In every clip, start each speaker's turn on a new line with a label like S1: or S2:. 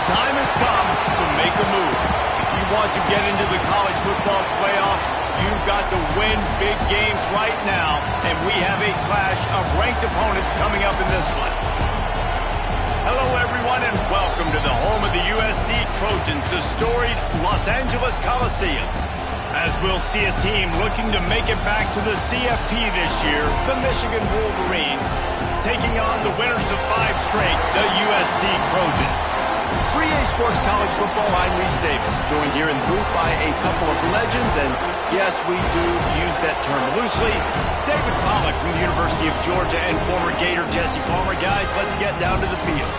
S1: The time has come to make a move. If you want to get into the college football playoffs, you've got to win big games right now, and we have a clash of ranked opponents coming up in this one. Hello, everyone, and welcome to the home of the USC Trojans, the storied Los Angeles Coliseum. As we'll see a team looking to make it back to the CFP this year, the Michigan Wolverines, taking on the winners of 5 straight, the USC Trojans. For EA Sports College Football, I'm Reese Davis, joined here in the booth by a couple of legends, and yes, we do use that term loosely. David Pollack from the University of Georgia and former Gator Jesse Palmer. Guys, let's get down to the field.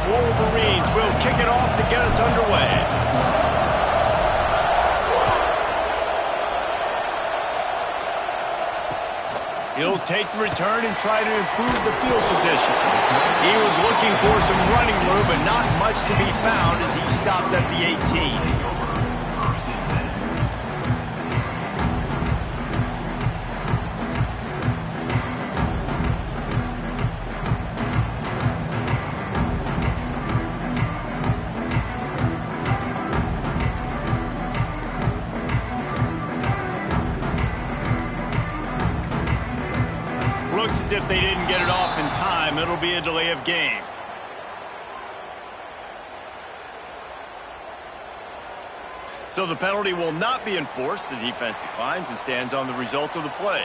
S1: Wolverines will kick it off to get us underway. He'll take the return and try to improve the field position. He was looking for some running room, but not much to be found as he stopped at the 18. Looks as if they didn't get it off in time. It'll be a delay of game. So the penalty will not be enforced. The defense declines and stands on the result of the play.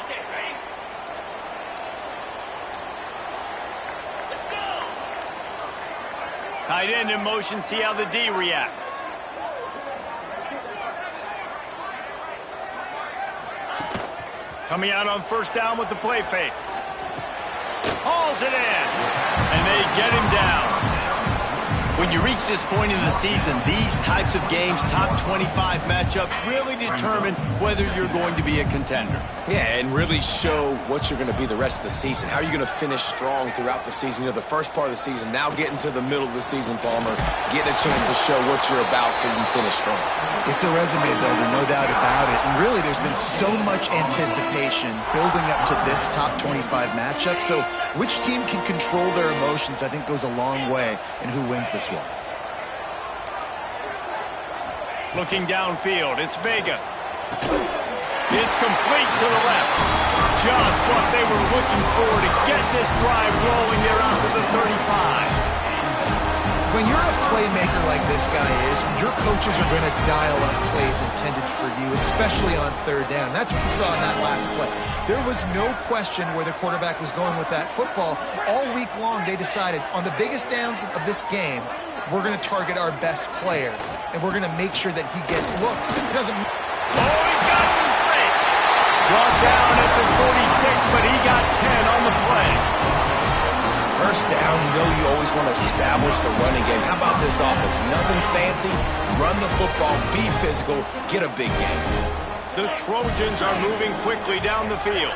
S2: Okay, ready? Let's go!
S1: Tight end in motion. See how the D reacts. Coming out on first down with the play fake. Hauls it in. And they get him down. When you reach this point in the season, these types of games, top 25 matchups, really determine whether you're going to be a contender.
S3: Yeah, and really show what you're going to be the rest of the season. How are you going to finish strong throughout the season? You know, the first part of the season, now getting to the middle of the season, Palmer, getting a chance to show what you're about so you can finish strong.
S4: It's a resume builder, no doubt about it. And really, there's been so much anticipation building up to this top 25 matchup. So which team can control their emotions, I think, goes a long way in who wins this one.
S1: Looking downfield, it's Vega. It's complete to the left. Just what they were looking for to get this drive rolling there out to the 35.
S4: When you're a playmaker like this guy is, your coaches are going to dial up plays intended for you, especially on third down. That's what we saw in that last play. There was no question where the quarterback was going with that football. All week long, they decided on the biggest downs of this game, we're going to target our best player, and we're going to make sure that he gets looks. It doesn't.
S1: Oh, he's got some space. Brought down at the 46, but he got 10 on the play.
S3: First down, you know you always want to establish the running game. How about this offense? Nothing fancy. Run the football, be physical, get a big game.
S1: The Trojans are moving quickly down the field.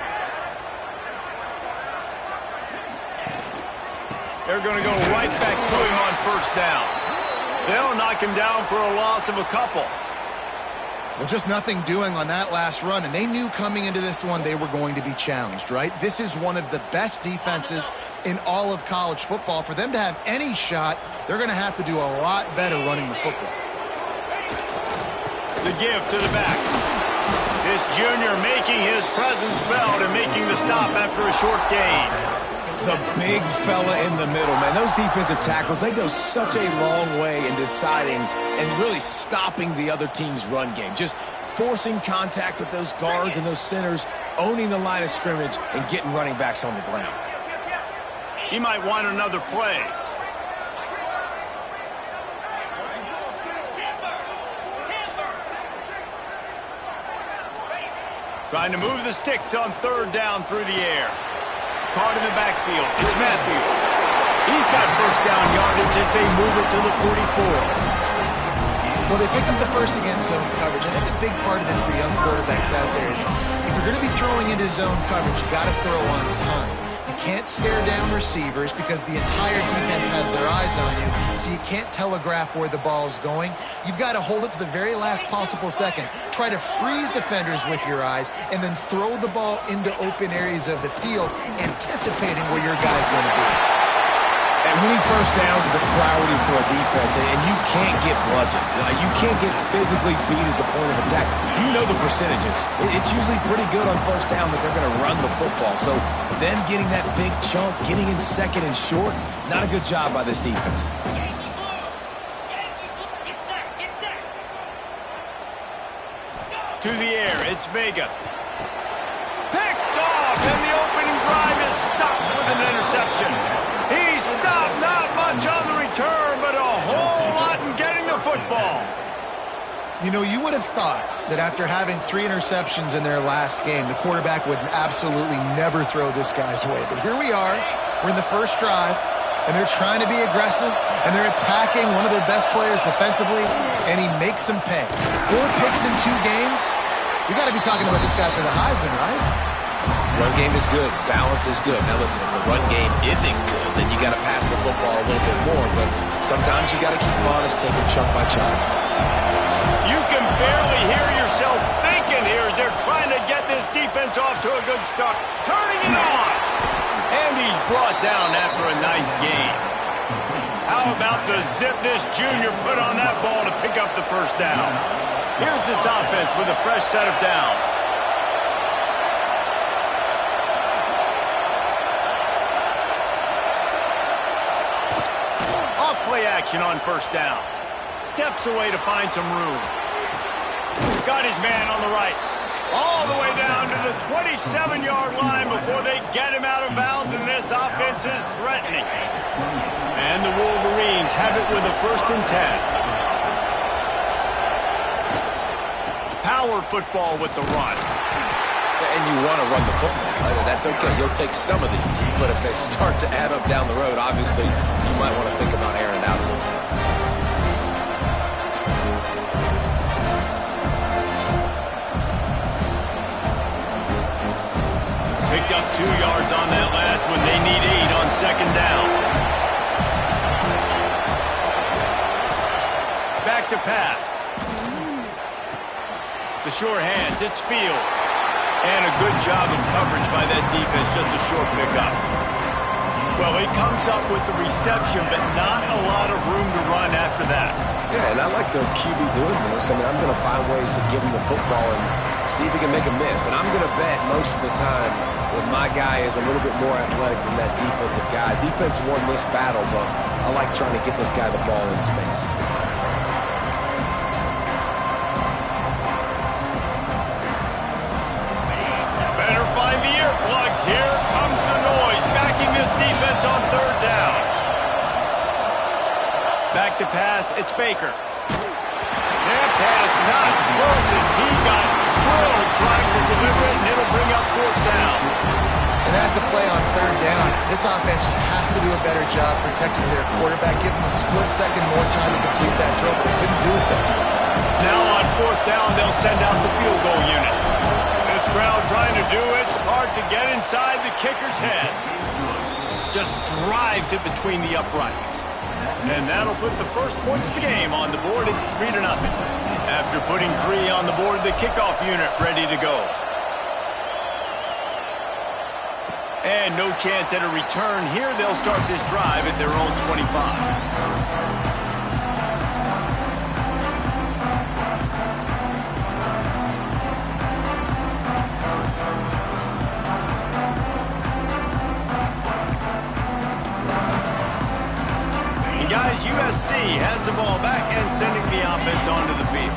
S1: They're going to go right back to him on first down. They'll knock him down for a loss of a couple.
S4: Well, just nothing doing on that last run, and they knew coming into this one they were going to be challenged, right? This is one of the best defenses in all of college football. For them to have any shot, they're going to have to do a lot better running the football.
S1: The give to the back. This junior making his presence felt and making the stop after a short gain.
S3: The big fella in the middle, man. Those defensive tackles, they go such a long way in deciding and really stopping the other team's run game. Just forcing contact with those guards and those centers, owning the line of scrimmage, and getting running backs on the ground.
S1: He might want another play. Trying to move the sticks on third down through the air. Caught in the backfield. It's Matthews. He's got first down yardage as they move it to the 44.
S4: Well, they pick up the first against zone coverage. I think a big part of this for young quarterbacks out there is if you're going to be throwing into zone coverage, you got to throw on time. You can't stare down receivers because the entire defense has their eyes on you, so you can't telegraph where the ball's going. You've got to hold it to the very last possible second. Try to freeze defenders with your eyes, and then throw the ball into open areas of the field, anticipating where your guy's going to be.
S3: And winning first downs is a priority for a defense, and you can't get bludgeoned. You can't get physically beat at the point of attack. You know the percentages. It's usually pretty good on first down that they're going to run the football. So them getting that big chunk, getting in second and short, not a good job by this defense.
S1: To the air, it's Vega. Picked off, and the opening drive is stopped with an interception. He stopped, not much on the return, but a whole lot in getting the football.
S4: You know, you would have thought that after having 3 interceptions in their last game, the quarterback would absolutely never throw this guy's way. But here we are. We're in the first drive, and they're trying to be aggressive, and they're attacking one of their best players defensively, and he makes them pay. 4 picks in 2 games. We got to be talking about this guy for the Heisman, right?
S3: Run game is good. Balance is good. Now listen, if the run game isn't good, then you got to pass the football a little bit more. But sometimes you got to keep them honest, take them chunk by chunk.
S1: You can barely hear yourself thinking here as they're trying to get this defense off to a good start. Turning it on. And he's brought down after a nice gain. How about the zip this junior put on that ball to pick up the first down? Here's this offense with a fresh set of downs. Off-play action on first down. Steps away to find some room. Got his man on the right. All the way down to the 27-yard line before they get him out of bounds, and this offense is threatening. And the Wolverines have it with a 1st and 10. Power football with the run.
S3: And you want to run the football. That's okay. You'll take some of these. But if they start to add up down the road, obviously, you might want to think about airing out a little bit.
S1: Picked up 2 yards on that last one. They need 8 on 2nd down. Back to pass. The short hands, it's Fields. And a good job of coverage by that defense, just a short pickup. Well, he comes up with the reception, but not a lot of room to run after that.
S3: Yeah, and I like the QB doing this. I mean, I'm going to find ways to give him the football and see if he can make a miss. And I'm going to bet most of the time that my guy is a little bit more athletic than that defensive guy. Defense won this battle, but I like trying to get this guy the ball in space.
S1: Here comes the noise, backing this defense on 3rd down. Back to pass, it's Baker. That pass not close as he got drilled trying to deliver it, and it'll bring up 4th down.
S4: And that's a play on 3rd down. This offense just has to do a better job protecting their quarterback, give them a split second more time to complete that throw, but they couldn't do it there.
S1: Now on 4th down, they'll send out the field goal unit. This crowd trying to do its part to get inside the kicker's head. Just drives it between the uprights. And that'll put the first points of the game on the board. It's 3-0. After putting 3 on the board, the kickoff unit ready to go. And no chance at a return here. They'll start this drive at their own 25. Guys, USC has the ball back and sending the offense onto the field.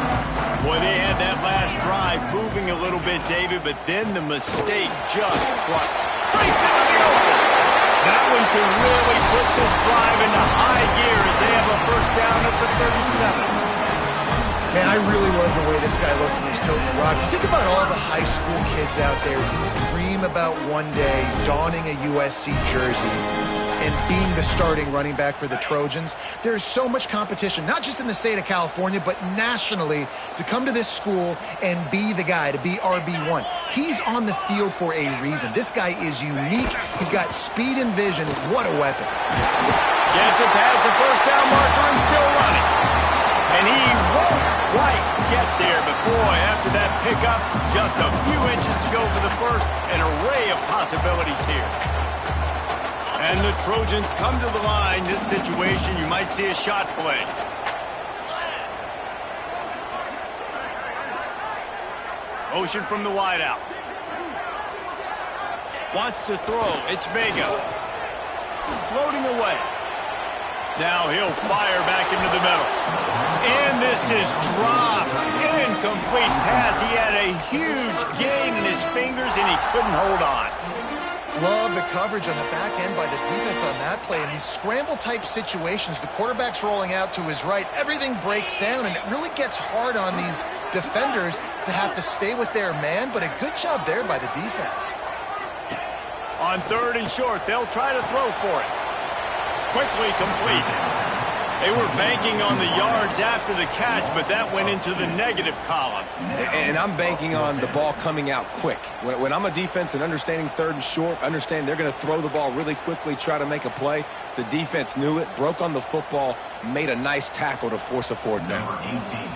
S1: Boy, they had that last drive moving a little bit, David, but then the mistake just crushed. Breaks into the open. That one can really put this drive into high gear as they have a 1st down at the 37.
S4: Man, I really love the way this guy looks when he's toting the rock. You think about all the high school kids out there who dream about one day donning a USC jersey and being the starting running back for the Trojans. There's so much competition, not just in the state of California, but nationally, to come to this school and be the guy, to be RB1. He's on the field for a reason. This guy is unique. He's got speed and vision. What a weapon.
S1: Gets it past the first down marker and still running. And he won't quite get there. But boy, after that pickup, just a few inches to go for the first. An array of possibilities here. And the Trojans come to the line. This situation, you might see a shot play. Motion from the wideout. Wants to throw. It's Vega. Floating away. Now he'll fire back into the middle. And this is dropped. Incomplete pass. He had a huge gain in his fingers, and he couldn't hold on.
S4: Love the coverage on the back end by the defense on that play. In these scramble-type situations, the quarterback's rolling out to his right. Everything breaks down, and it really gets hard on these defenders to have to stay with their man, but a good job there by the defense.
S1: On third and short, they'll try to throw for it. Quickly complete. They were banking on the yards after the catch, but that went into the negative column.
S3: And I'm banking on the ball coming out quick. When I'm a defense and understanding third and short, understand they're going to throw the ball really quickly, try to make a play. The defense knew it, broke on the football, made a nice tackle to force a fourth down.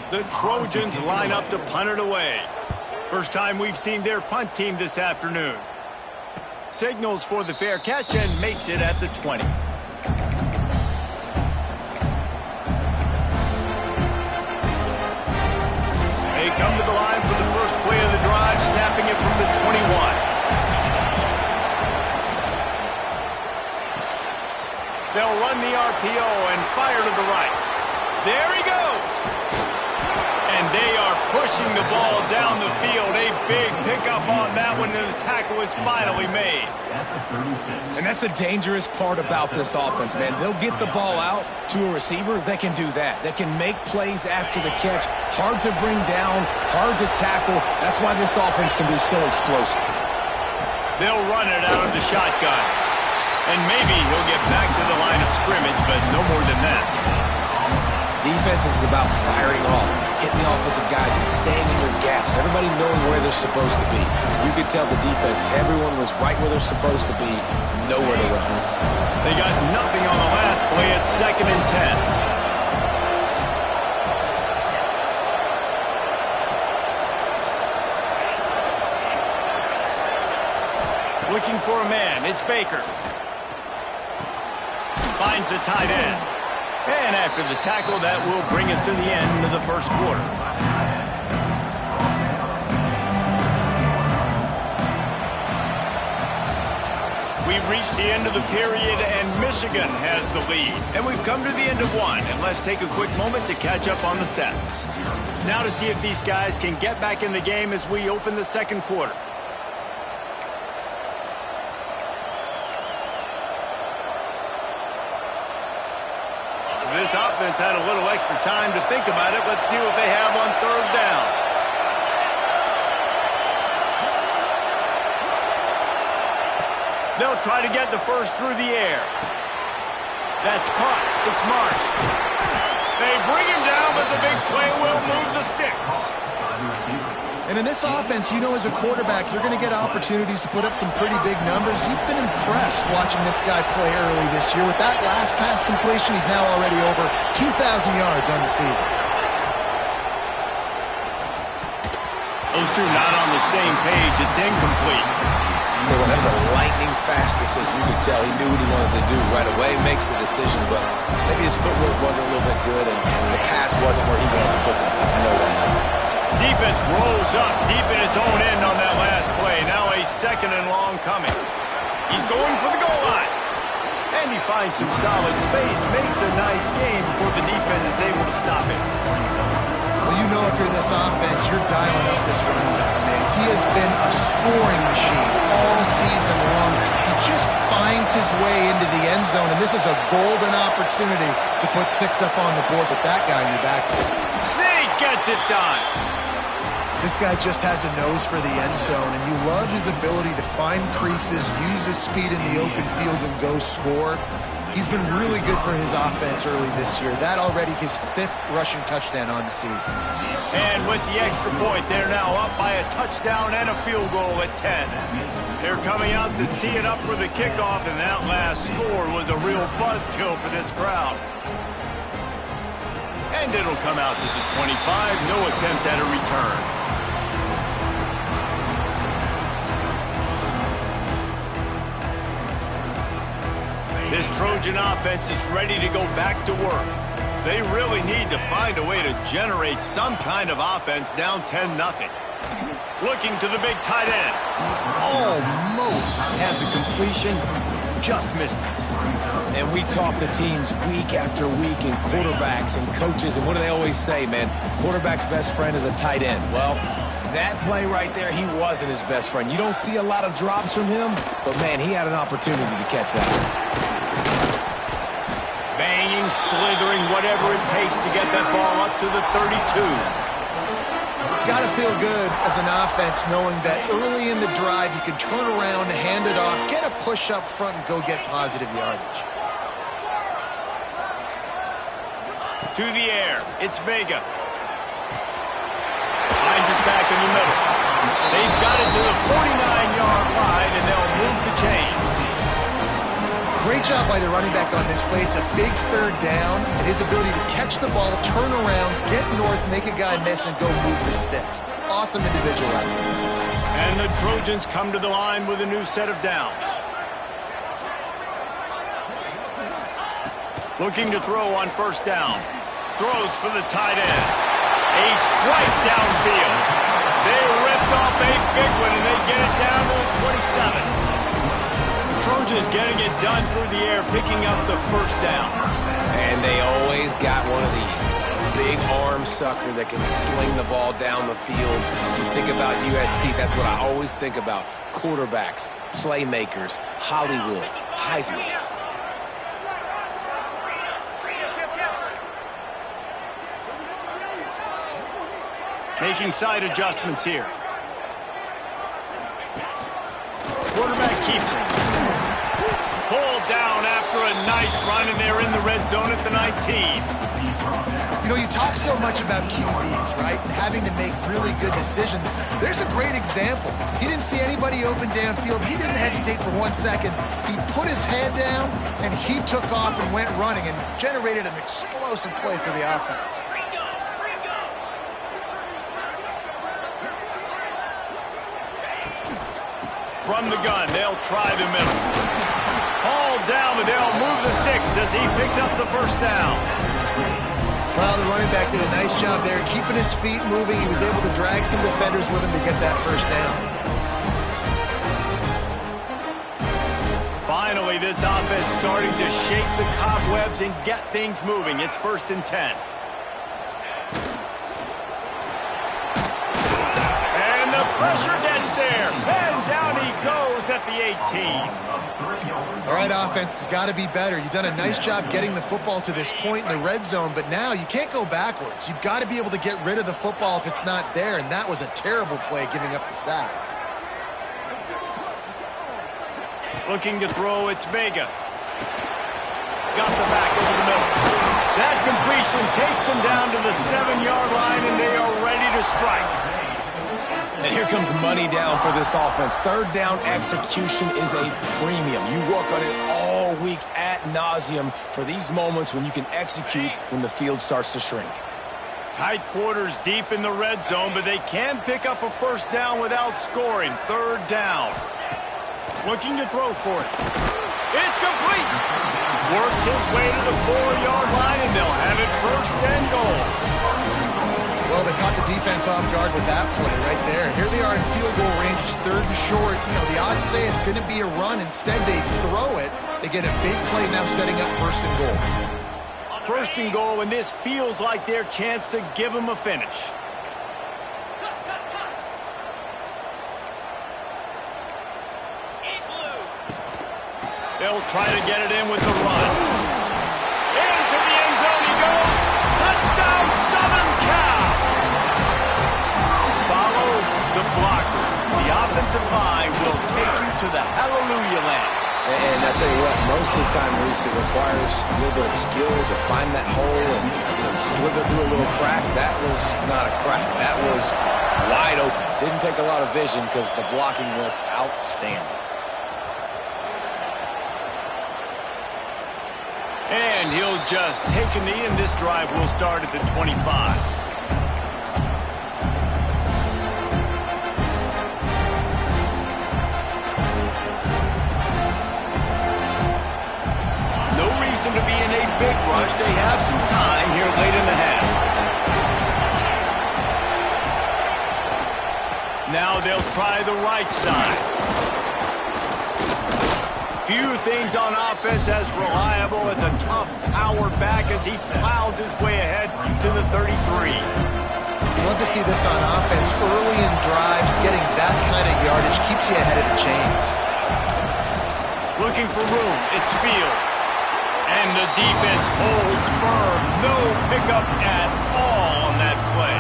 S1: The Trojans line up to punt it away. First time we've seen their punt team this afternoon. Signals for the fair catch and makes it at the 20. They come to the line for the first play of the drive, snapping it from the 21. They'll run the RPO and fire to the right. There he goes. And they are pushing the ball down the field. A big pickup on that one, and the tackle is finally made.
S3: And that's the dangerous part about this offense, man. They'll get the ball out to a receiver. They can do that. They can make plays after the catch. Hard to bring down, hard to tackle. That's why this offense can be so explosive.
S1: They'll run it out of the shotgun. And maybe he'll get back to the line of scrimmage, but no more than that.
S3: Defense is about firing off, hitting the offensive guys and staying in their gaps. Everybody knowing where they're supposed to be. You could tell the defense, everyone was right where they're supposed to be, nowhere to run.
S1: They got nothing on the last play. It's 2nd and 10. Looking for a man. It's Baker. Finds the tight end. And after the tackle, that will bring us to the end of the first quarter. We've reached the end of the period, and Michigan has the lead. And we've come to the end of one, and let's take a quick moment to catch up on the stats. Now to see if these guys can get back in the game as we open the second quarter. This offense had a little extra time to think about it. Let's see what they have on third down. They'll try to get the first through the air. That's caught. It's Marsh. They bring him down, but the big play will move the sticks.
S4: And in this offense, you know, as a quarterback, you're going to get opportunities to put up some pretty big numbers. You've been impressed watching this guy play early this year. With that last pass completion, he's now already over 2,000 yards on the season.
S1: Those two not on the same page. It's incomplete.
S3: So that was a lightning fast decision. You could tell he knew what he wanted to do right away, makes the decision, but maybe his footwork wasn't a little bit good, and the pass wasn't where he wanted to put that. I know that.
S1: Defense rolls up deep in its own end on that last play. Now a 2nd and long coming. He's going for the goal line. And he finds some solid space. Makes a nice game before the defense is able to stop it.
S4: Well, you know if you're this offense, you're dialing up this running back, man. He has been a scoring machine all season long. He just finds his way into the end zone, and this is a golden opportunity to put 6 up on the board with that guy in your backfield.
S1: Snake gets gets it done.
S4: This guy just has a nose for the end zone, and you love his ability to find creases, use his speed in the open field, and go score. He's been really good for his offense early this year. That already his 5th rushing touchdown on the season.
S1: And with the extra point, they're now up by a touchdown and a field goal at 10. They're coming out to tee it up for the kickoff, and that last score was a real buzzkill for this crowd. And it'll come out to the 25. No attempt at a return. This Trojan offense is ready to go back to work. They really need to find a way to generate some kind of offense down 10-0. Looking to the big tight end.
S3: Almost had the completion, just missed it. And we talk to teams week after week and quarterbacks and coaches, and what do they always say, man? Quarterback's best friend is a tight end. Well, that play right there, he wasn't his best friend. You don't see a lot of drops from him, but, man, he had an opportunity to catch that.
S1: Banging, slithering, whatever it takes to get that ball up to the 32.
S4: It's got to feel good as an offense knowing that early in the drive you can turn around, hand it off, get a push up front, and go get positive yardage.
S1: To the air, it's Vega. Finds us back in the middle. They've got it to the 49-yard line, and they'll move the chains.
S4: Great job by the running back on this play. It's a big 3rd down, and his ability to catch the ball, turn around, get north, make a guy miss, and go move the sticks. Awesome individual effort.
S1: And the Trojans come to the line with a new set of downs. Looking to throw on 1st down. Throws for the tight end. A strike downfield. They ripped off a big one, and they get it down to the 27. Trojans getting it done through the air, picking up the 1st down.
S3: And they always got one of these. A big arm sucker that can sling the ball down the field. You think about USC, that's what I always think about. Quarterbacks, playmakers, Hollywood, Heismans.
S1: Making side adjustments here. Quarterback keeps it. Pulled down after a nice run, and they're in the red zone at the 19.
S4: You know, you talk so much about QBs, right? And having to make really good decisions. There's a great example. He didn't see anybody open downfield. He didn't hesitate for 1 second. He put his head down, and he took off and went running and generated an explosive play for the offense.
S1: From the gun, they'll try the middle. Hauled down, but they'll move the sticks as he picks up the 1st down.
S4: Well, the running back did a nice job there, keeping his feet moving. He was able to drag some defenders with him to get that 1st down.
S1: Finally, this offense starting to shake the cobwebs and get things moving. It's 1st and 10. And the pressure gets there. And down he goes at the 18.
S4: All right, offense has got to be better. You've done a nice job getting the football to this point in the red zone, but now you can't go backwards. You've got to be able to get rid of the football if it's not there, and that was a terrible play giving up the sack.
S1: Looking to throw, it's Vega. Got the back over the middle. That completion takes them down to the 7-yard line, and they are ready to strike.
S3: And here comes money down for this offense. 3rd down execution is a premium. You work on it all week ad nauseum for these moments when you can execute when the field starts to shrink.
S1: Tight quarters deep in the red zone, but they can pick up a 1st down without scoring. 3rd down. Looking to throw for it. It's complete. Works his way to the 4-yard line, and they'll have it 1st and goal.
S4: Well, they caught the defense off guard with that play right there. Here they are in field goal range. It's 3rd and short. You know, the odds say it's going to be a run. Instead, they throw it. They get a big play now setting up 1st and goal.
S1: 1st and goal, and this feels like their chance to give them a finish. They'll try to get it in with the run. Into the end zone he goes. Touchdown, Southern Cal.
S3: tell you what, most of the time, Reese, it requires a little bit of skill to find that hole and slither through a little crack. That was not a crack. That was wide open. Didn't take a lot of vision because the blocking was outstanding.
S1: And he'll just take a knee, and this drive will start at the 25. No reason to be in a big rush. They have some time here late in the half. Now they'll try the right side. Few things on offense as reliable as a tough power back as he plows his way ahead to the 33.
S4: You love to see this on offense early in drives. Getting that kind of yardage keeps you ahead of the chains.
S1: Looking for room. It's Fields. And the defense holds firm. No pickup at all on that play.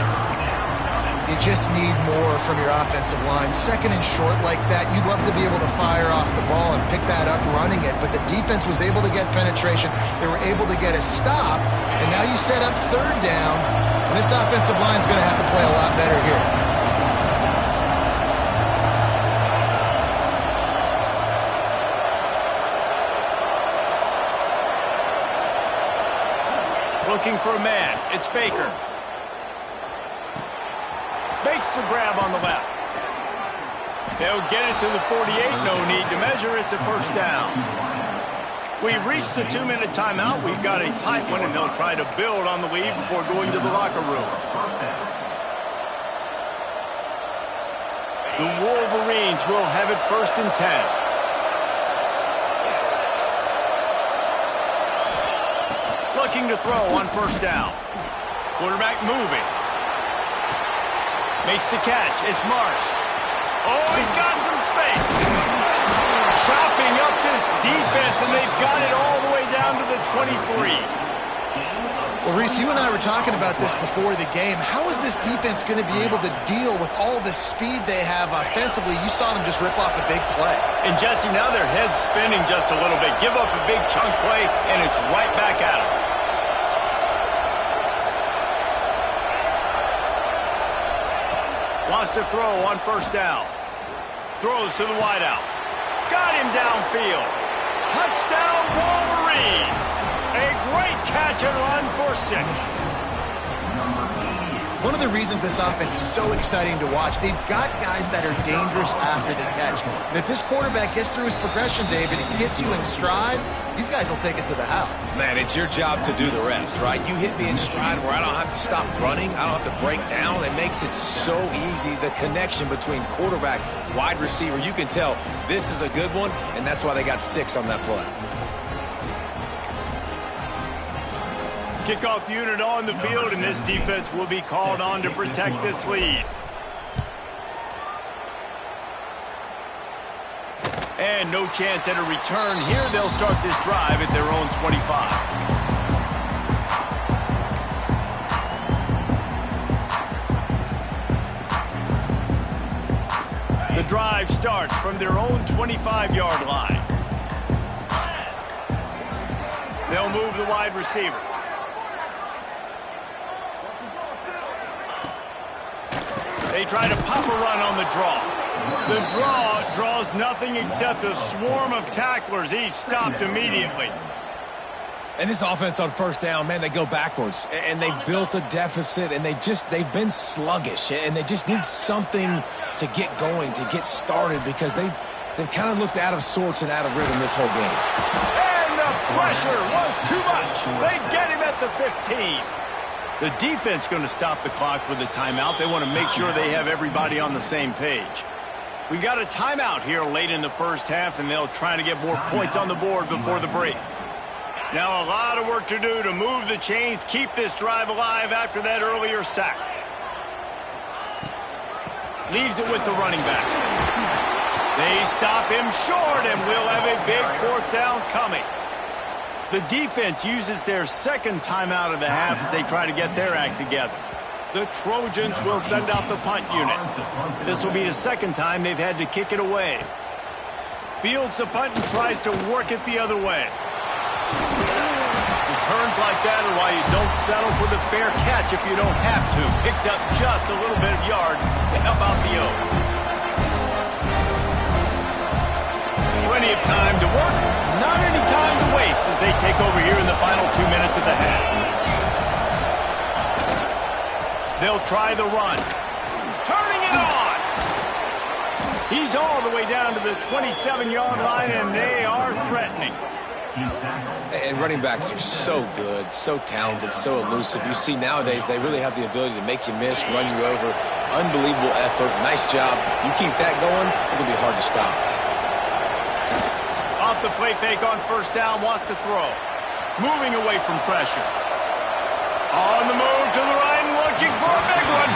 S4: You just need more from your offensive line. Second and short like that, you'd love to be able to fire off the ball and pick that up running it, but the defense was able to get penetration. They were able to get a stop, and now you set up third down, and this offensive line is going to have to play a lot better here.
S1: Looking for a man. It's Baker. Makes the grab on the left. They'll get it to the 48. No need to measure. It's a first down. We've reached the 2-minute timeout. We've got a tight one, and they'll try to build on the lead before going to the locker room. The Wolverines will have it 1st and 10. Looking to throw on first down. Quarterback moving. Makes the catch. It's Marsh. Oh, he's got some space. Chopping up this defense, and they've got it all the way down to the 23.
S4: Well, Reese, you and I were talking about this before the game. How is this defense going to be able to deal with all the speed they have offensively? You saw them just rip off a big play.
S1: And, Jesse, now their head's spinning just a little bit. Give up a big chunk play, and it's right back at them. Wants to throw on first down. Throws to the wideout. Got him downfield. Touchdown, Wolverines. A great catch and run for 6.
S4: One of the reasons this offense is so exciting to watch, they've got guys that are dangerous after the catch. And if this quarterback gets through his progression, David, and hits you in stride, these guys will take it to the house.
S3: Man, it's your job to do the rest, right? You hit me in stride where I don't have to stop running. I don't have to break down. It makes it so easy. The connection between quarterback, wide receiver, you can tell this is a good one, and that's why they got 6 on that play.
S1: Kickoff unit on the field, and this defense will be called on to protect this lead. And no chance at a return here. They'll start this drive at their own 25. The drive starts from their own 25-yard line. They'll move the wide receiver. They try to pop a run on the draw. The draw draws nothing except a swarm of tacklers. He's stopped immediately.
S3: And this offense on first down, man, they go backwards. And they've built a deficit, and they've been sluggish. And they just need something to get going, to get started, because they've kind of looked out of sorts and out of rhythm this whole game.
S1: And the pressure was too much. They get him at the 15. The defense going to stop the clock with a timeout. They want to make sure they have everybody on the same page. We got a timeout here late in the first half, and they'll try to get more points on the board before the break. Now a lot of work to do to move the chains, keep this drive alive after that earlier sack. Leaves it with the running back. They stop him short, and we'll have a big 4th down coming. The defense uses their second timeout of the half as they try to get their act together. The Trojans will send out the punt unit. This will be the second time they've had to kick it away. Fields the punt and tries to work it the other way. Returns like that are why you don't settle for the fair catch if you don't have to. Picks up just a little bit of yards to help out the O. Plenty of time to work, not any time to waste as they take over here in the final 2 minutes of the half. They'll try the run. Turning it on! He's all the way down to the 27-yard line, and they are threatening.
S3: And running backs are so good, so talented, so elusive. You see nowadays they really have the ability to make you miss, run you over. Unbelievable effort. Nice job. You keep that going, it'll be hard to stop.
S1: Off the play fake on first down, wants to throw. Moving away from pressure. On the move to the right and looking for a big one.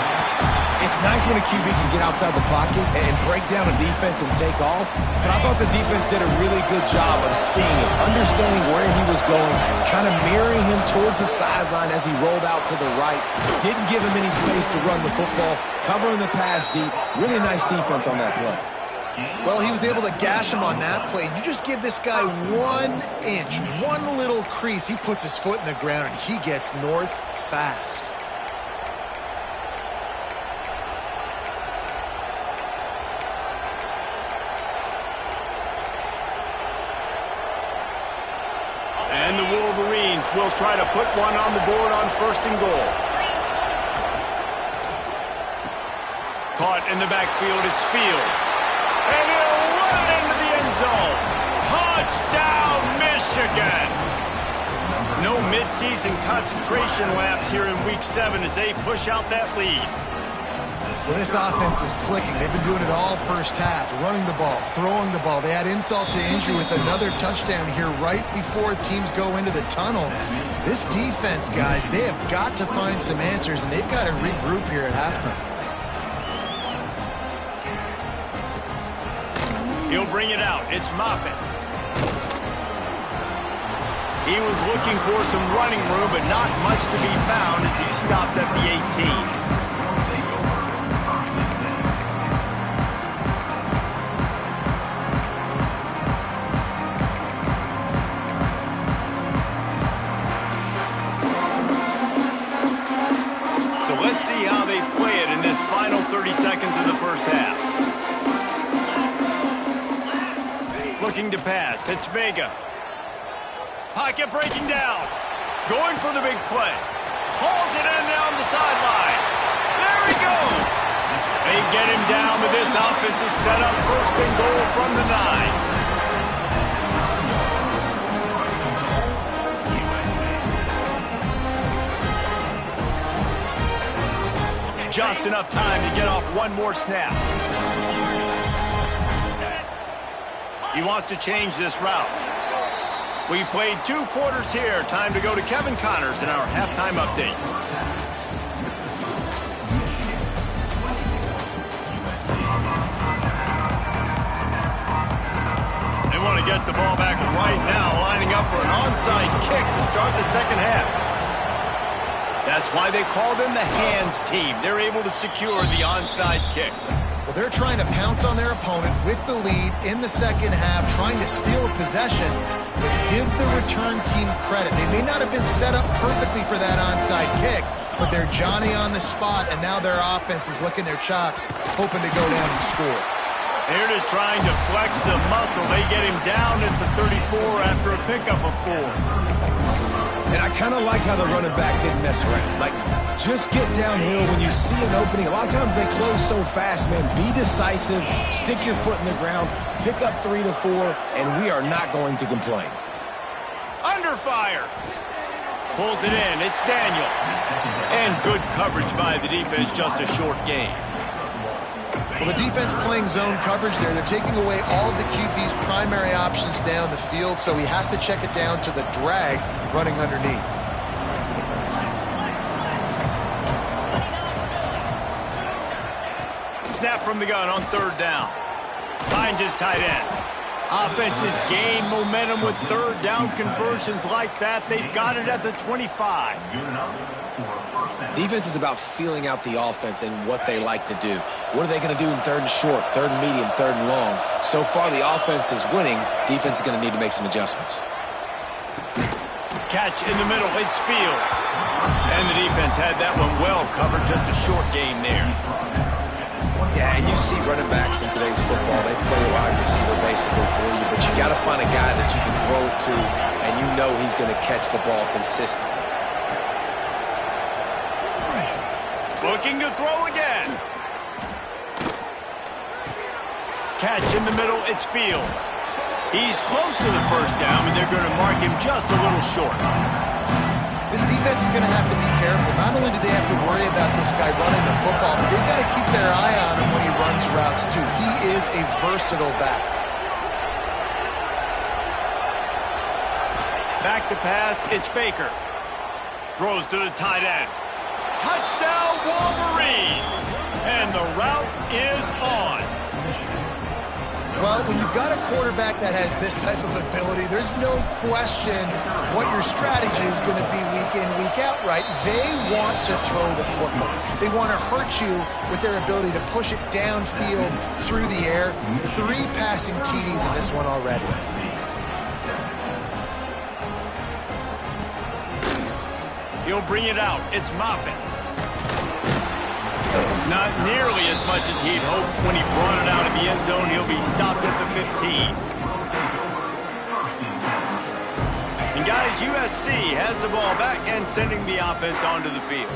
S3: It's nice when a QB can get outside the pocket and break down a defense and take off, but I thought the defense did a really good job of seeing it, understanding where he was going, kind of mirroring him towards the sideline as he rolled out to the right. Didn't give him any space to run the football, covering the pass deep. Really nice defense on that play.
S4: Well, he was able to gash him on that play. You just give this guy 1 inch, one little crease. He puts his foot in the ground, and he gets north fast.
S1: And the Wolverines will try to put one on the board on 1st and goal. Caught in the backfield, it's Fields. And he'll run it into the end zone. Touchdown, Michigan! No midseason concentration laps here in Week 7 as they push out that lead.
S4: Well, this offense is clicking. They've been doing it all first half, running the ball, throwing the ball. They add insult to injury with another touchdown here right before teams go into the tunnel. This defense, guys, they have got to find some answers, and they've got to regroup here at halftime.
S1: He'll bring it out. It's Moffitt. He was looking for some running room, but not much to be found as he stopped at the 18. So let's see how they play it in this final 30 seconds of the first half. Looking to pass. It's Vega. Pocket breaking down. Going for the big play. Hauls it in down the sideline. There he goes. They get him down, but this offense is set up 1st and goal from the 9. Just enough time to get off one more snap. He wants to change this route. We've played 2 quarters here. Time to go to Kevin Connors in our halftime update. They want to get the ball back right now, lining up for an onside kick to start the second half. That's why they call them the hands team. They're able to secure the onside kick.
S4: Well, they're trying to pounce on their opponent with the lead in the second half, trying to steal a possession, but give the return team credit. They may not have been set up perfectly for that onside kick, but they're Johnny on the spot, and now their offense is licking their chops, hoping to go down and score.
S1: They're just trying to flex the muscle. They get him down at the 34 after a pickup of 4.
S3: And I kind of like how the running back didn't mess around. Like, just get downhill when you see an opening. A lot of times they close so fast, man. Be decisive, stick your foot in the ground, pick up 3 to 4, and we are not going to complain.
S1: Under fire. Pulls it in. It's Daniel. And good coverage by the defense, just a short gain.
S4: Well, the defense playing zone coverage there. They're taking away all of the QB's primary options down the field, so he has to check it down to the drag running underneath.
S1: Snap from the gun on 3rd down. Finds his tight end. Offenses gain momentum with third down conversions like that. They've got it at the 25.
S3: Defense is about feeling out the offense and what they like to do. What are they going to do in third and short, third and medium, third and long? So far, the offense is winning. Defense is going to need to make some adjustments.
S1: Catch in the middle. It's Fields. And the defense had that one well covered. Just a short gain there.
S3: Yeah, and you see running backs in today's football, they play a wide receiver basically for you, but you got to find a guy that you can throw it to, and you know he's going to catch the ball consistently.
S1: Looking to throw again. Catch in the middle, it's Fields. He's close to the first down, and they're going to mark him just a little short.
S4: This defense is going to have to be careful. Not only do they have to worry about this guy running the football, but they've got to keep their eye on him when he runs routes, too. He is a versatile back.
S1: Back to pass, it's Baker. Throws to the tight end. Touchdown, Wolverines! And the route is on.
S4: Well, when you've got a quarterback that has this type of ability, there's no question what your strategy is going to be week in, week out, right? They want to throw the football. They want to hurt you with their ability to push it downfield through the air. 3 passing TDs in this one already.
S1: He'll bring it out. It's Moffitt. Not nearly as much as he'd hoped when he brought it out of the end zone. He'll be stopped at the 15. And guys, USC has the ball back and sending the offense onto the field.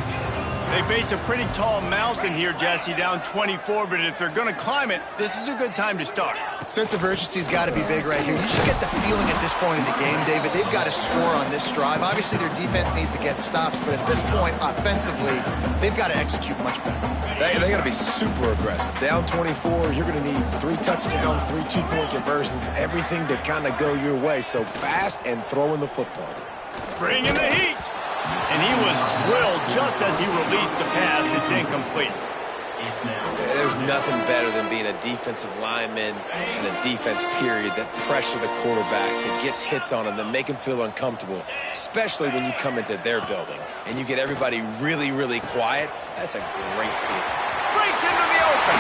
S1: They face a pretty tall mountain here, Jesse, down 24, but if they're going to climb it, this is a good time to start.
S4: Sense of urgency's got to be big right here. You just get the feeling at this point in the game, David, they've got to score on this drive. Obviously, their defense needs to get stops, but at this point, offensively, they've got to execute much better.
S3: They got to be super aggressive. Down 24, you're going to need 3 touchdowns, 3 two-point conversions, everything to kind of go your way. So fast and throwing the football.
S1: Bringing the heat. And he was drilled just as he released the pass. It's incomplete.
S3: There's nothing better than being a defensive lineman and a defense period that pressure the quarterback, that gets hits on him, that make him feel uncomfortable, especially when you come into their building and you get everybody really, really quiet. That's a great feeling.
S1: Breaks into the open.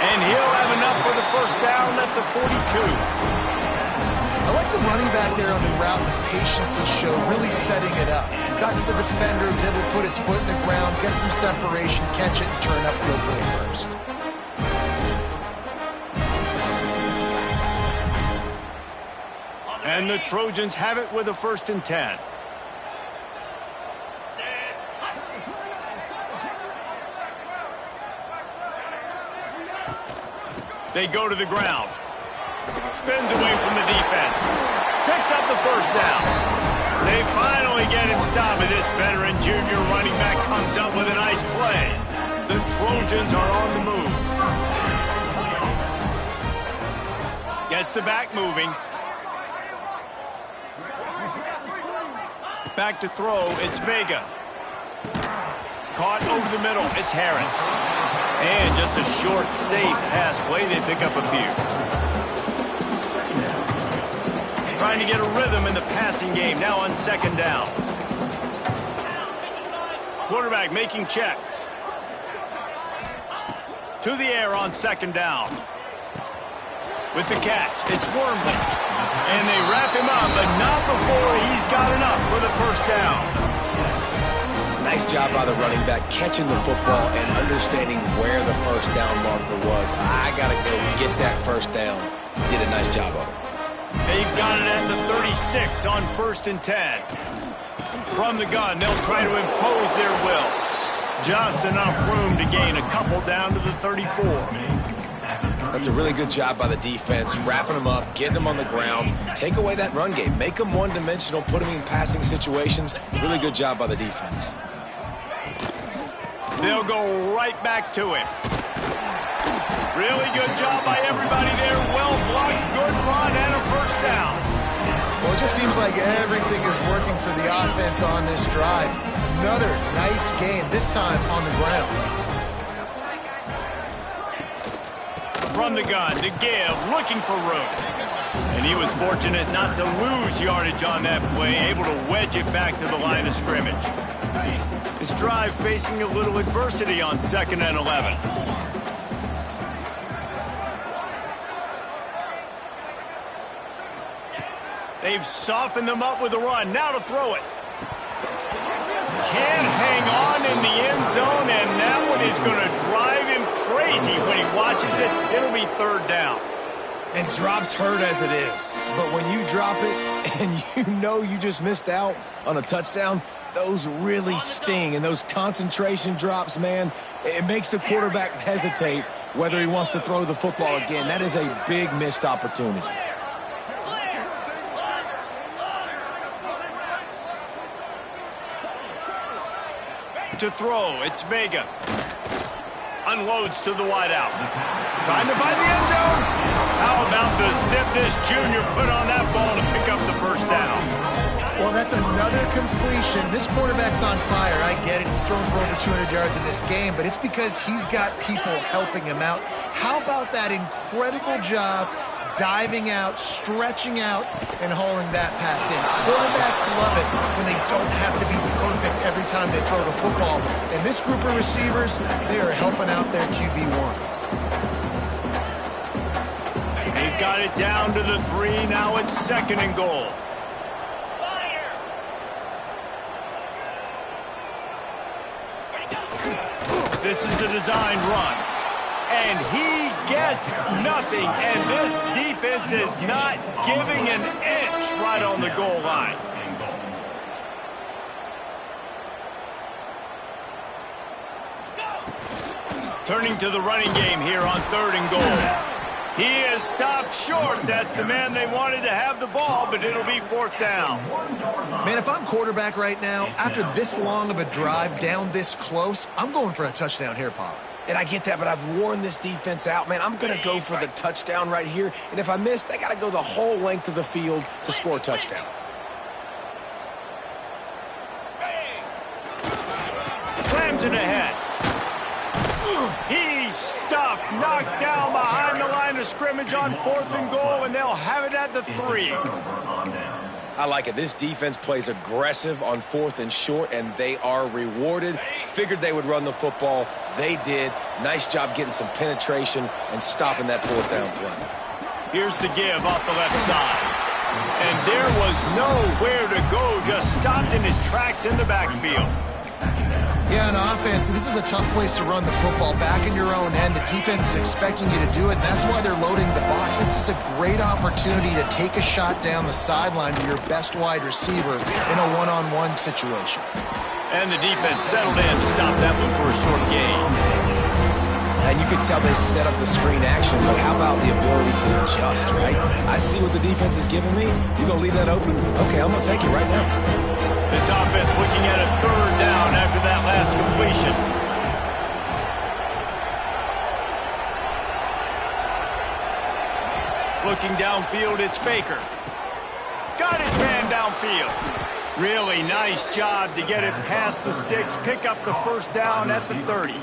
S1: And he'll have enough for the first down at the 42.
S4: I like the running back there on the route, the patience he showed, really setting it up. Got to the defender, was able to put his foot in the ground, get some separation, catch it, and turn upfield for the first.
S1: And the Trojans have it with a 1st and 10. They go to the ground. Spins away from the defense. Picks up the first down. They finally get him stopped, and this veteran junior running back comes up with a nice play. The Trojans are on the move. Gets the back moving. Back to throw, it's Vega. Caught over the middle, it's Harris. And just a short, safe pass play, they pick up a few. Trying to get a rhythm in the passing game, now on 2nd down. Quarterback making checks. To the air on 2nd down. With the catch, it's Wormley. And they wrap him up, but not before he's got enough for the first down.
S3: Nice job by the running back catching the football and understanding where the first down marker was. I got to go get that first down. Did a nice job of it.
S1: They've got it at the 36 on 1st and 10. From the gun, they'll try to impose their will. Just enough room to gain a couple down to the 34.
S3: That's a really good job by the defense, wrapping them up, getting them on the ground. Take away that run game. Make them one-dimensional, put them in passing situations. Really good job by the defense.
S1: They'll go right back to him. Really good job by everybody there. Well blocked, good run, and a first down.
S4: Well, it just seems like everything is working for the offense on this drive. Another nice game, this time on the ground.
S1: from the gun to give, looking for room. And he was fortunate not to lose yardage on that play, able to wedge it back to the line of scrimmage. His drive facing a little adversity on 2nd and 11. They've softened them up with a run. Now to throw it. Can't hang on in the end zone, and that one is going to drive him crazy when he watches it. It'll be 3rd down.
S3: And drops hurt as it is. But when you drop it and you know you just missed out on a touchdown, those really sting. And those concentration drops, man, it makes the quarterback hesitate whether he wants to throw the football again. That is a big missed opportunity.
S1: To throw, it's Vega. Unloads to the wideout. Trying to find the end zone. How about the zip this junior put on that ball to pick up the 1st down?
S4: Well, that's another completion. This quarterback's on fire. I get it. He's thrown for over 200 yards in this game, but it's because he's got people helping him out. How about that incredible job diving out, stretching out, and hauling that pass in? Quarterbacks love it when they don't have to be perfect every time they throw the football. And this group of receivers, they are helping out their QB1.
S1: They've got it down to the 3. Now it's 2nd and goal. This is a designed run. And he gets nothing. And this defense is not giving an inch right on the goal line. Turning to the running game here on 3rd and goal. He is stopped short. That's the man they wanted to have the ball, but it'll be 4th down.
S4: Man, if I'm quarterback right now, after this long of a drive down this close, I'm going for a touchdown here, Pollard.
S3: And I get that, but I've worn this defense out, man. I'm going to go for the touchdown right here. And if I miss, they got to go the whole length of the field to score a touchdown.
S1: Slams it ahead. He's stuffed, knocked down behind the line of scrimmage on 4th and goal, and they'll have it at the 3.
S3: I like it. This defense plays aggressive on 4th and short, and they are rewarded. Figured they would run the football. They did. Nice job getting some penetration and stopping that 4th down play.
S1: Here's the give off the left side. And there was nowhere to go, just stopped in his tracks in the backfield.
S4: Yeah, on offense, this is a tough place to run the football back in your own end. The defense is expecting you to do it, and that's why they're loading the box. This is a great opportunity to take a shot down the sideline to your best wide receiver in a one-on-one situation.
S1: And the defense settled in to stop that one for a short gain.
S3: And you can tell they set up the screen action, but how about the ability to adjust, right? I see what the defense is giving me. You gonna leave that open? Okay, I'm gonna take it right now.
S1: This offense looking at a 3rd down after that last completion. Looking downfield, it's Baker. Got his man downfield. Really nice job to get it past the sticks, pick up the 1st down at the 30.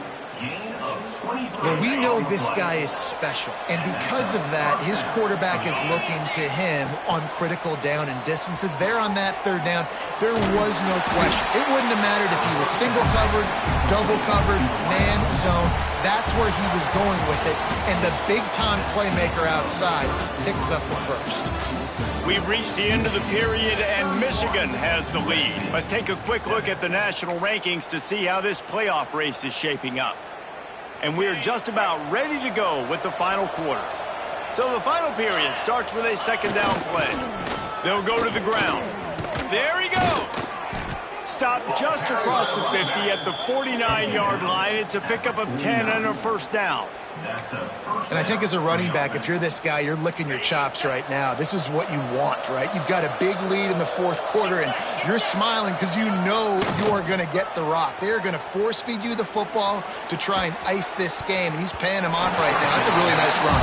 S4: Well, we know this guy is special, and because of that, his quarterback is looking to him on critical down and distances. There on that 3rd down, there was no question. It wouldn't have mattered if he was single covered, double covered, man, zone. That's where he was going with it, and the big-time playmaker outside picks up the 1st.
S1: We've reached the end of the period, and Michigan has the lead. Let's take a quick look at the national rankings to see how this playoff race is shaping up. And we're just about ready to go with the final quarter. So the final period starts with a 2nd down play. They'll go to the ground. There he goes. Stopped just across the 50 at the 49-yard line. It's a pickup of 10 and a 1st down.
S4: And I think as a running back, if you're this guy, you're licking your chops right now. This is what you want, right? You've got a big lead in the 4th quarter, and you're smiling because you know you are going to get the rock. They're going to force-feed you the football to try and ice this game, and he's paying him off right now. That's a really nice run.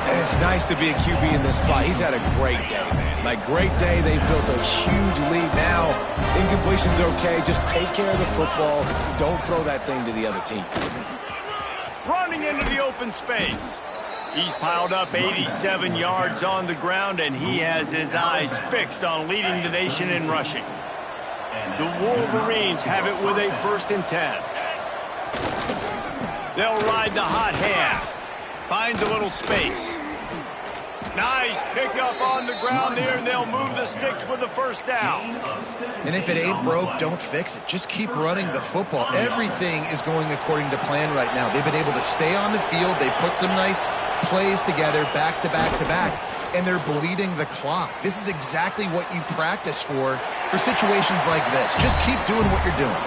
S3: And it's nice to be a QB in this spot. He's had a great day, man. Like, great day. They built a huge lead. Now, incompletion's okay. Just take care of the football. Don't throw that thing to the other team.
S1: Running into the open space. He's piled up 87 yards on the ground, and he has his eyes fixed on leading the nation in rushing. The Wolverines have it with a 1st and 10. They'll ride the hot hand. Finds a little space. Nice pickup on the ground there, and they'll move the sticks with the 1st down.
S4: And if it ain't broke, don't fix it. Just keep running the football. Everything is going according to plan right now. They've been able to stay on the field. They put some nice plays together back to back to back, and they're bleeding the clock. This is exactly what you practice for situations like this. Just keep doing what you're doing.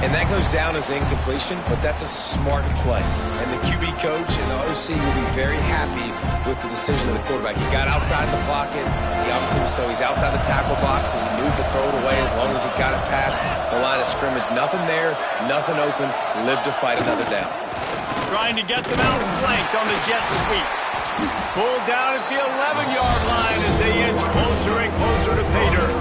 S3: And that goes down as incompletion, but that's a smart play. And the QB coach and the OC will be very happy with the decision of the quarterback. He got outside the pocket. He's outside the tackle box as he knew to throw it away as long as he got it past the line of scrimmage. Nothing there, nothing open. Live to fight another down.
S1: Trying to get them out flanked on the jet sweep. Pulled down at the 11-yard line as they inch closer and closer to pay dirt.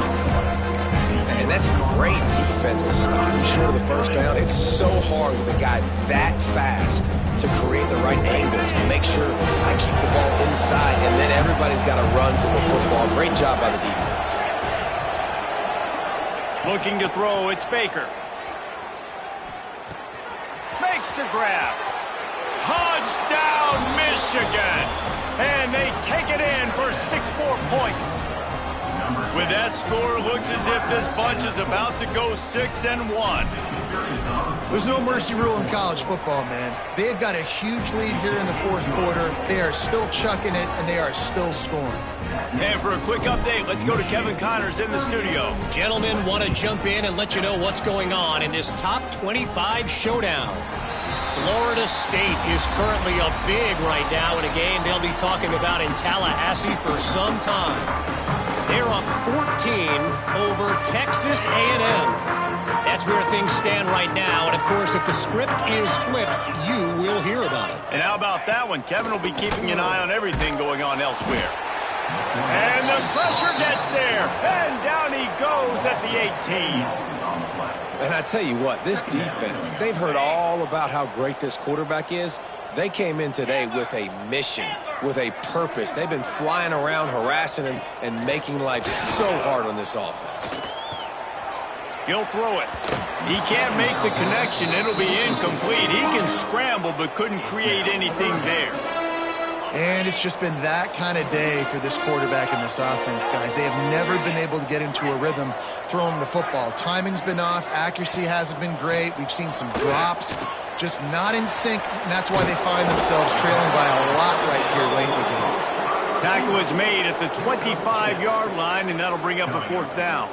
S3: And that's great defense to stop him short of the 1st down. It's so hard with a guy that fast to create the right angles, to make sure I keep the ball inside, and then everybody's got to run to the football. Great job by the defense.
S1: Looking to throw, it's Baker. Makes the grab. Touchdown, Michigan! And they take it in for 6 more points. With that score, it looks as if this bunch is about to go 6-1.
S4: There's no mercy rule in college football, man. They've got a huge lead here in the 4th quarter. They are still chucking it, and they are still scoring.
S1: And for a quick update, let's go to Kevin Connors in the studio.
S5: Gentlemen, want to jump in and let you know what's going on in this top 25 showdown. Florida State is currently up big right now in a game they'll be talking about in Tallahassee for some time. They're up 14 over Texas A&M. That's where things stand right now. And, of course, if the script is flipped, you will hear about it.
S1: And how about that one? Kevin will be keeping an eye on everything going on elsewhere. And the pressure gets there. And down he goes at the 18.
S3: And I tell you what, this defense, they've heard all about how great this quarterback is. They came in today with a mission, with a purpose. They've been flying around, harassing him, and making life so hard on this offense.
S1: He'll throw it. He can't make the connection. It'll be incomplete. He can scramble, but couldn't create anything there.
S4: And it's just been that kind of day for this quarterback and this offense, guys. They have never been able to get into a rhythm throwing the football. Timing's been off. Accuracy hasn't been great. We've seen some drops. Just not in sync, and that's why they find themselves trailing by a lot right here late in the game.
S1: Tackle is made at the 25-yard line, and that'll bring up a 4th down.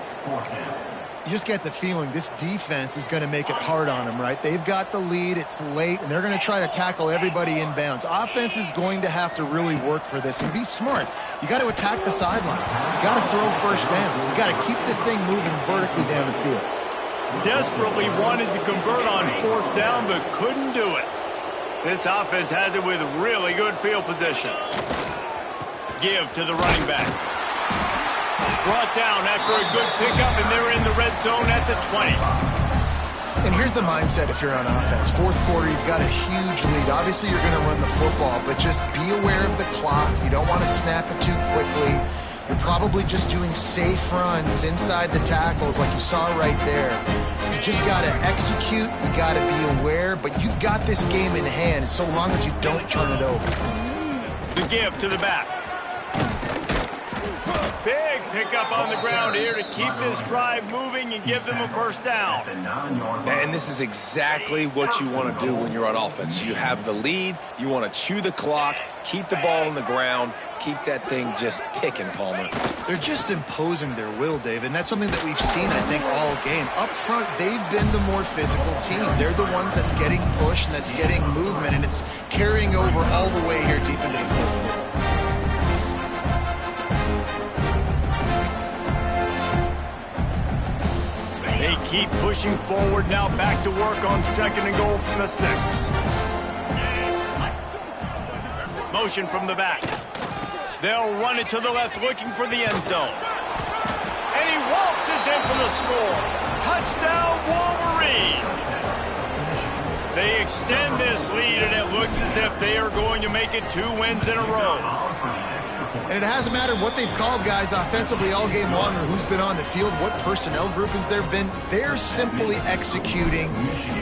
S4: You just get the feeling this defense is going to make it hard on them, right? They've got the lead, it's late, and they're going to try to tackle everybody inbounds. Offense is going to have to really work for this and be smart. You got to attack the sidelines. You got to throw 1st downs. You got to keep this thing moving vertically down the field.
S1: Desperately wanted to convert on 4th down, but couldn't do it. This offense has it with really good field position. Give to the running back. Brought down after a good pickup, and they're in the red zone at the 20.
S4: And here's the mindset if you're on offense. 4th quarter, you've got a huge lead. Obviously, you're going to run the football, but just be aware of the clock. You don't want to snap it too quickly. You're probably just doing safe runs inside the tackles like you saw right there. You just got to execute. You got to be aware, but you've got this game in hand so long as you don't turn it over.
S1: The give to the back. Big pickup on the ground here to keep this drive moving and give them a 1st down.
S3: And this is exactly what you want to do when you're on offense. You have the lead. You want to chew the clock, keep the ball on the ground, keep that thing just ticking, Palmer.
S4: They're just imposing their will, Dave, and that's something that we've seen, I think, all game. Up front, they've been the more physical team. They're the ones that's getting pushed and that's getting movement, and it's carrying over all the way here deep into the 4th quarter.
S1: They keep pushing forward now, back to work on 2nd and goal from the 6. Motion from the back. They'll run it to the left, looking for the end zone. And he waltzes in for the score. Touchdown, Wolverines! They extend this lead, and it looks as if they are going to make it 2 wins in a row.
S4: And it hasn't mattered what they've called guys offensively all game long or who's been on the field, what personnel groupings there have been. They're simply executing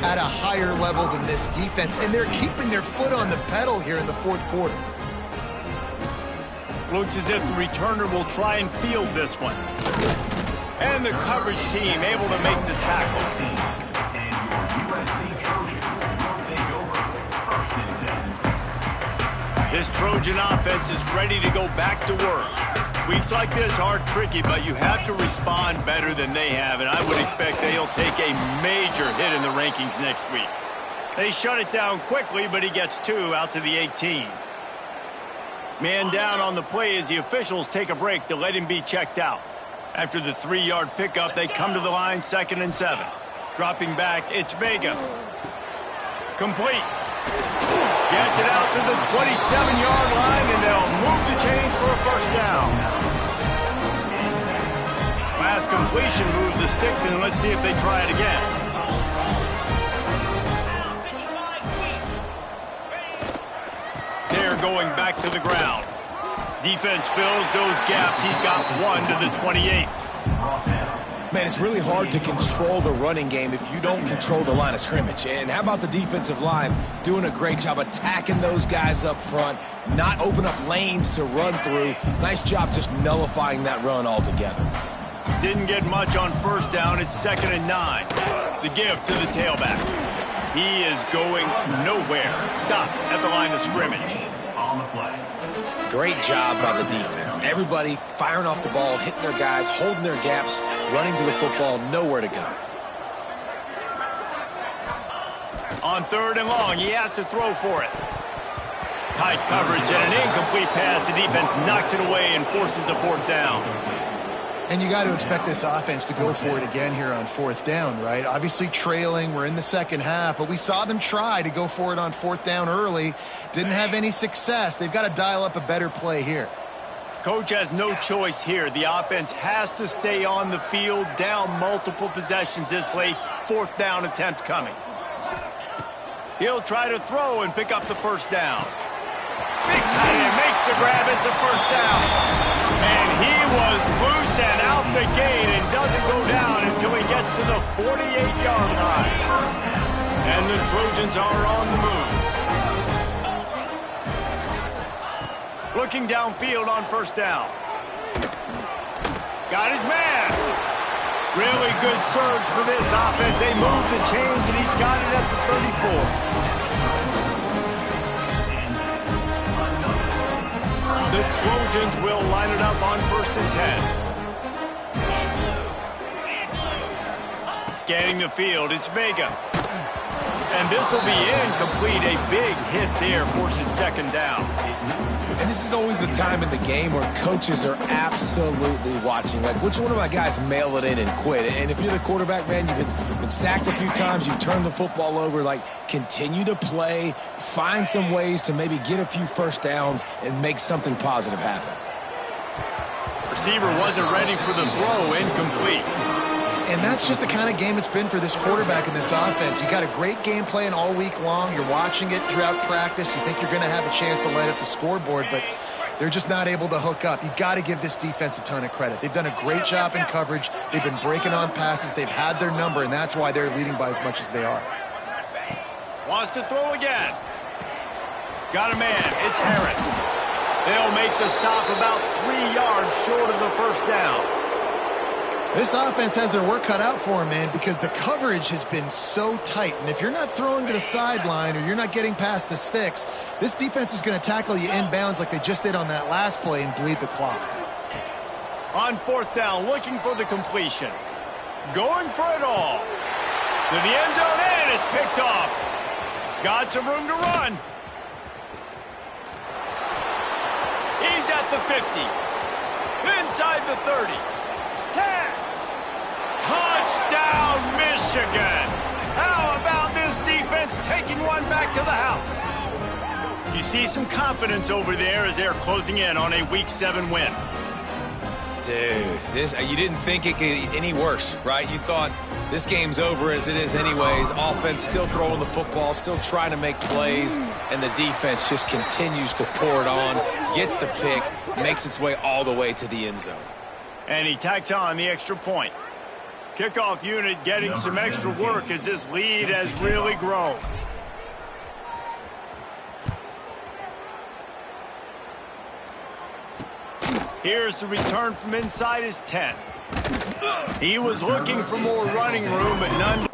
S4: at a higher level than this defense, and they're keeping their foot on the pedal here in the fourth quarter.
S1: Looks as if the returner will try and field this one. And the coverage team able to make the tackle. This Trojan offense is ready to go back to work. Weeks like this are tricky, but you have to respond better than they have, and I would expect they'll take a major hit in the rankings next week. They shut it down quickly, but he gets 2 out to the 18. Man down on the play as the officials take a break to let him be checked out. After the 3-yard pickup, they come to the line, 2nd and 7. Dropping back, it's Vega. Complete. Gets it out to the 27-yard line, and they'll move the chains for a first down. Last completion moves the sticks, and let's see if they try it again. They're going back to the ground. Defense fills those gaps. He's got 1 to the 28.
S3: Man, it's really hard to control the running game if you don't control the line of scrimmage. And how about the defensive line doing a great job attacking those guys up front, not open up lanes to run through. Nice job just nullifying that run altogether.
S1: Didn't get much on first down. It's 2nd and 9. The give to the tailback. He is going nowhere. Stop at the line of scrimmage.
S2: On the play.
S3: Great job by the defense. Everybody firing off the ball, hitting their guys, holding their gaps, running to the football, nowhere to go.
S1: On 3rd and long, he has to throw for it. Tight coverage and an incomplete pass. The defense knocks it away and forces a 4th down.
S4: And you got to expect this offense to go for it again here on 4th down, right? Obviously trailing, we're in the second half, but we saw them try to go for it on 4th down early. Didn't have any success. They've got to dial up a better play here.
S1: Coach has no choice here. The offense has to stay on the field, down multiple possessions this late. 4th down attempt coming. He'll try to throw and pick up the first down. Big tight end makes the grab. It's a first down. And he was loose and out the gate and doesn't go down until he gets to the 48-yard line. And the Trojans are on the move. Looking downfield on first down. Got his man. Really good surge for this offense. They move the chains, and he's got it at the 34. The Trojans will line it up on 1st and 10. Scanning the field, it's Vega. And this will be incomplete. A big hit there forces 2nd down.
S3: And this is always the time in the game where coaches are absolutely watching. Like, which one of my guys mail it in and quit? And if you're the quarterback, man, you've been sacked a few times, you've turned the football over, like, continue to play, find some ways to maybe get a few first downs and make something positive happen.
S1: Receiver wasn't ready for the throw, incomplete.
S4: And that's just the kind of game it's been for this quarterback in this offense. You got a great game plan all week long. You're watching it throughout practice. You think you're going to have a chance to light up the scoreboard, but they're just not able to hook up. You got to give this defense a ton of credit. They've done a great job in coverage. They've been breaking on passes. They've had their number, and that's why they're leading by as much as they are.
S1: Wants to throw again. Got a man. It's Harris. They'll make the stop about 3 yards short of the first down.
S4: This offense has their work cut out for them, man, because the coverage has been so tight. And if you're not throwing to the sideline or you're not getting past the sticks, this defense is going to tackle you inbounds like they just did on that last play and bleed the clock.
S1: On 4th down, looking for the completion. Going for it all. To the end zone, and it's picked off. Got some room to run. He's at the 50. Inside the 30. 10. Touchdown, Michigan! How about this defense taking one back to the house? You see some confidence over there as they're closing in on a Week 7 win.
S3: Dude, you didn't think it could get any worse, right? You thought This game's over as it is anyways. Offense still throwing the football, still trying to make plays, and the defense just continues to pour it on, gets the pick, makes its way all the way to the end zone.
S1: And he tacks on the extra point. Kickoff unit getting some extra work as this lead has really grown. Here's the return from inside his 10. He was looking for more running room, but none.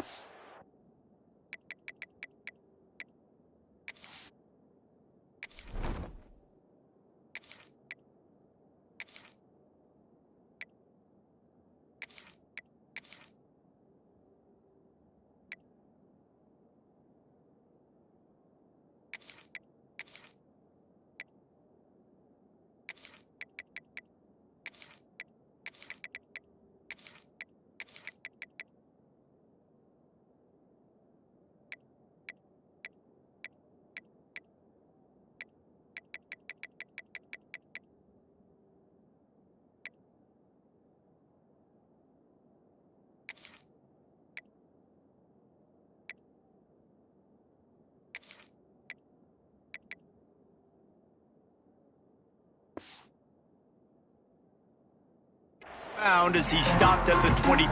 S1: Found as he stopped at the 23.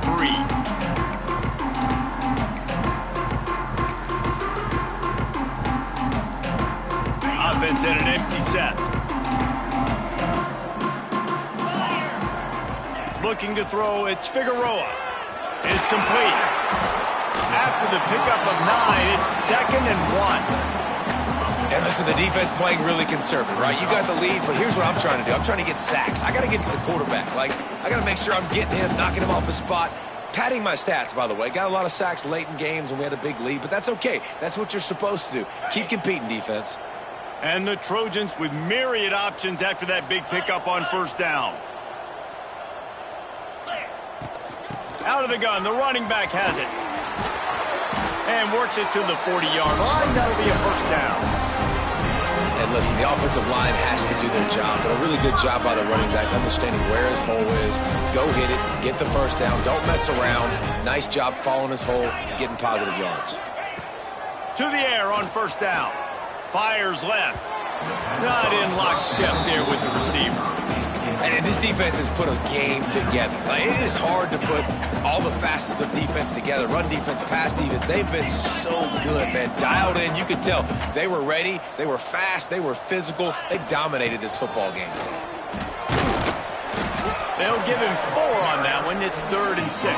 S1: Offense in an empty set. Looking to throw, it's Figueroa. It's complete. After the pickup of 9, it's 2nd and 1.
S3: And listen, the defense playing really conservative, right? You got the lead, but here's what I'm trying to do. I'm trying to get sacks. I got to get to the quarterback. Like, I got to make sure I'm getting him, knocking him off his spot. Padding my stats, by the way. Got a lot of sacks late in games when we had a big lead, but that's okay. That's what you're supposed to do. Keep competing, defense.
S1: And the Trojans with myriad options after that big pickup on first down. Out of the gun, the running back has it. And works it to the 40-yard line. That'll be a first down.
S3: And listen, the offensive line has to do their job, but a really good job by the running back, understanding where his hole is. Go hit it, get the first down, don't mess around. Nice job following his hole, getting positive yards.
S1: To the air on first down. Fires left. Not in lockstep there with the receiver.
S3: And this defense has put a game together. Like, it is hard to put all the facets of defense together. Run defense, pass defense. They've been so good, man. Dialed in. You could tell they were ready. They were fast. They were physical. They dominated this football game today.
S1: They'll give him 4 on that one. It's 3rd and 6.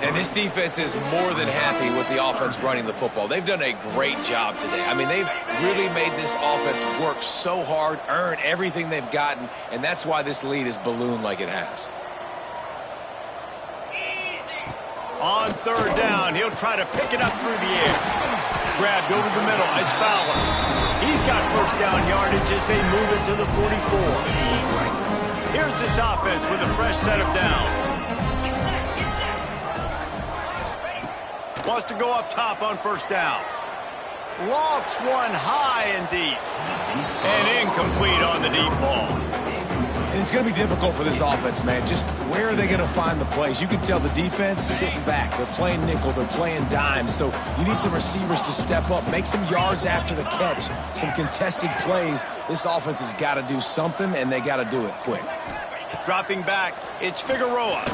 S3: And this defense is more than happy with the offense running the football. They've done a great job today. I mean, they've really made this offense work so hard, earn everything they've gotten, and that's why this lead is ballooned like it has.
S1: On third down, he'll try to pick it up through the air. Grabbed over the middle. It's Fowler. He's got first down yardage as they move it to the 44. Here's this offense with a fresh set of downs. Wants to go up top on first down. Lofts one high and deep. And incomplete on the deep ball.
S3: And it's going to be difficult for this offense, man. Just where are they going to find the plays? You can tell the defense sitting back. They're playing nickel. They're playing dime. So you need some receivers to step up, make some yards after the catch, some contested plays. This offense has got to do something, and they got to do it quick.
S1: Dropping back, it's Figueroa.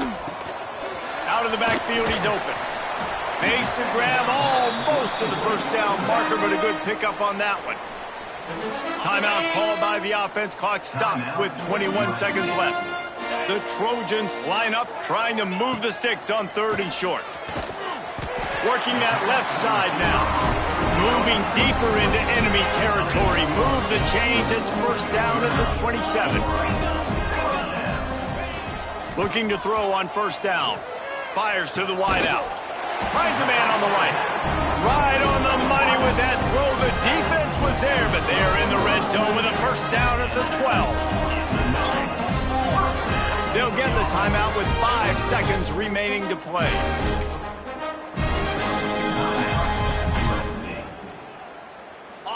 S1: Out of the backfield, he's open. Makes the grab almost to the first down marker, but a good pickup on that one. Timeout called by the offense. Clock stopped with 21 seconds left. The Trojans line up, trying to move the sticks on 3rd and short. Working that left side now. Moving deeper into enemy territory. Move the chains. It's first down at the 27. Looking to throw on first down. Fires to the wideout. Finds a man on the right. Right on the money with that throw. The defense was there, but they are in the red zone with a first down at the 12. They'll get the timeout with 5 seconds remaining to play.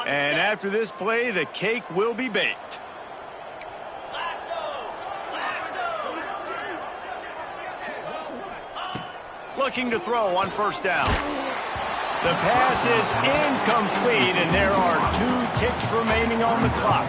S1: And after this play, the cake will be baked. looking to throw on first down. The pass is incomplete, and there are 2 ticks remaining on the clock.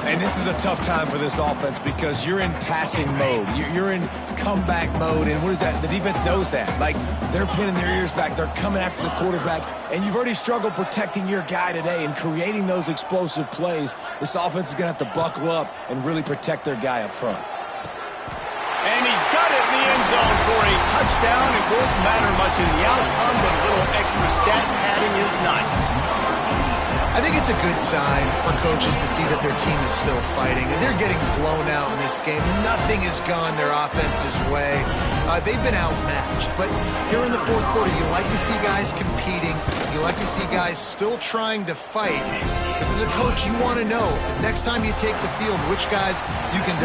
S3: And this is a tough time for this offense because you're in passing mode. You're in comeback mode, and what is that? The defense knows that. Like, they're pinning their ears back. They're coming after the quarterback, and you've already struggled protecting your guy today and creating those explosive plays. This offense is going to have to buckle up and really protect their guy up front.
S1: And he's got it in the end zone for a touchdown. It won't matter much in the outcome, but a little extra stat padding is nice.
S4: I think it's a good sign for coaches to see that their team is still fighting, and they're getting blown out in this game. Nothing has gone their offense's way. They've been outmatched, but here in the fourth quarter, you like to see guys competing. You like to see guys still trying to fight. Because as a coach, you want to know, next time you take the field, which guys you can depend